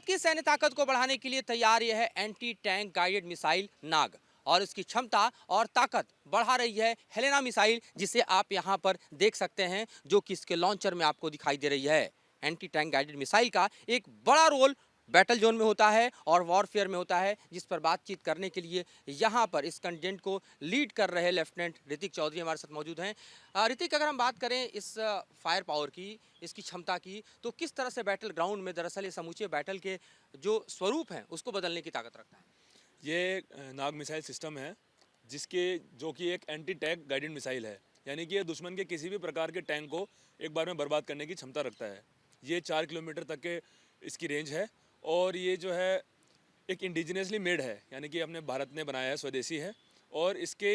भारत की सैन्य ताकत को बढ़ाने के लिए तैयार यह है एंटी टैंक गाइडेड मिसाइल नाग और इसकी क्षमता और ताकत बढ़ा रही है हेलेना मिसाइल, जिसे आप यहां पर देख सकते हैं, जो कि इसके लॉन्चर में आपको दिखाई दे रही है। एंटी टैंक गाइडेड मिसाइल का एक बड़ा रोल बैटल जोन में होता है और वॉरफेयर में होता है, जिस पर बातचीत करने के लिए यहाँ पर इस कंटेंट को लीड कर रहे लेफ्टिनेंट ऋतिक चौधरी हमारे साथ मौजूद हैं। ऋतिक, अगर हम बात करें इस फायर पावर की, इसकी क्षमता की, तो किस तरह से बैटल ग्राउंड में दरअसल ये समूचे बैटल के जो स्वरूप हैं उसको बदलने की ताकत रखता है? ये नाग मिसाइल सिस्टम है जो कि एक एंटी टैंक गाइडेड मिसाइल है, यानी कि ये दुश्मन के किसी भी प्रकार के टैंक को एक बार में बर्बाद करने की क्षमता रखता है। ये 4 किलोमीटर तक के इसकी रेंज है और ये जो है एक इंडिजिनियसली मेड है, यानी कि अपने भारत ने बनाया है, स्वदेशी है। और इसके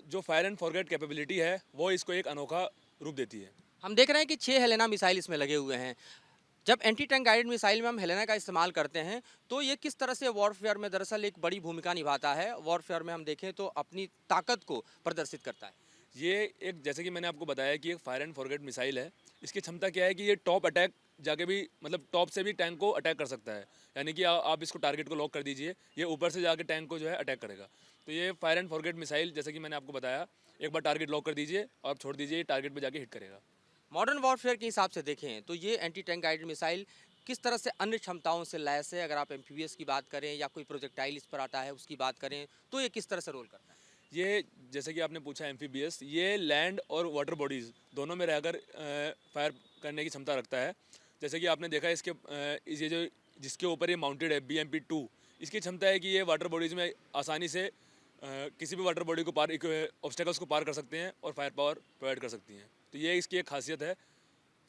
जो फायर एंड फॉरगेट कैपेबिलिटी है वो इसको एक अनोखा रूप देती है। हम देख रहे हैं कि 6 हेलेना मिसाइल इसमें लगे हुए हैं। जब एंटी टैंक गाइडेड मिसाइल में हम हेलेना का इस्तेमाल करते हैं तो ये किस तरह से वॉरफेयर में दरअसल एक बड़ी भूमिका निभाता है? वॉरफेयर में हम देखें तो अपनी ताकत को प्रदर्शित करता है। ये एक, जैसे कि मैंने आपको बताया कि एक फायर एंड फॉरगेट मिसाइल है। इसकी क्षमता क्या है कि ये टॉप अटैक जाके भी, मतलब टॉप से भी टैंक को अटैक कर सकता है, यानी कि आप इसको टारगेट को लॉक कर दीजिए, ये ऊपर से जाके टैंक को जो है अटैक करेगा। तो ये फायर एंड फॉरगेट मिसाइल, जैसे कि मैंने आपको बताया, एक बार टारगेट लॉक कर दीजिए और छोड़ दीजिए, टारगेट पर जाके हिट करेगा। मॉडर्न वॉरफेयर के हिसाब से देखें तो ये एंटी टैंक गाइडेड मिसाइल किस तरह से अन्य क्षमताओं से लैस है? अगर आप एम्फीबियस की बात करें या कोई प्रोजेक्टाइल इस पर आता है उसकी बात करें तो ये किस तरह से रोल करता है? ये, जैसे कि आपने पूछा एम्फीबियस, ये लैंड और वाटर बॉडीज़ दोनों में रहकर फायर करने की क्षमता रखता है। जैसे कि आपने देखा ये जो जिसके ऊपर ये माउंटेड है BMP-2, इसकी क्षमता है कि ये वाटर बॉडीज़ में आसानी से किसी भी वाटर बॉडी को ऑब्स्टेकल्स को पार कर सकते हैं और फायर पावर प्रोवाइड कर सकती हैं। तो ये इसकी एक खासियत है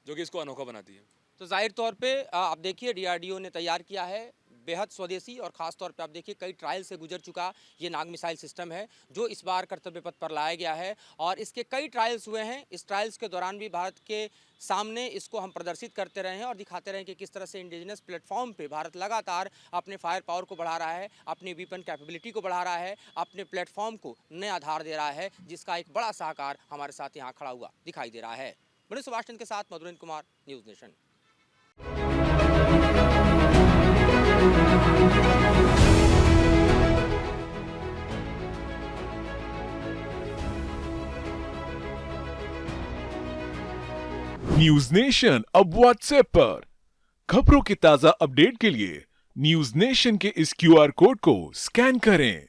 जो कि इसको अनोखा बनाती है। तो जाहिर तौर पे आप देखिए DRDO ने तैयार किया है बेहद स्वदेशी और ख़ास तौर पे आप देखिए कई ट्रायल से गुजर चुका ये नाग मिसाइल सिस्टम है जो इस बार कर्तव्य पथ पर लाया गया है और इसके कई ट्रायल्स हुए हैं। इस ट्रायल्स के दौरान भी भारत के सामने इसको हम प्रदर्शित करते रहे हैं और दिखाते रहे कि किस तरह से इंडिजिनस प्लेटफॉर्म पे भारत लगातार अपने फायर पावर को बढ़ा रहा है, अपनी वीपन कैपेबिलिटी को बढ़ा रहा है, अपने प्लेटफॉर्म को नया आधार दे रहा है, जिसका एक बड़ा सहकार हमारे साथ यहाँ खड़ा हुआ दिखाई दे रहा है। बड़े सुभाष चंद्र के साथ Madhurendra Kumar, news nation. News nation अब व्हाट्सएप पर खबरों की ताजा अपडेट के लिए न्यूज नेशन के इस QR कोड को स्कैन करें।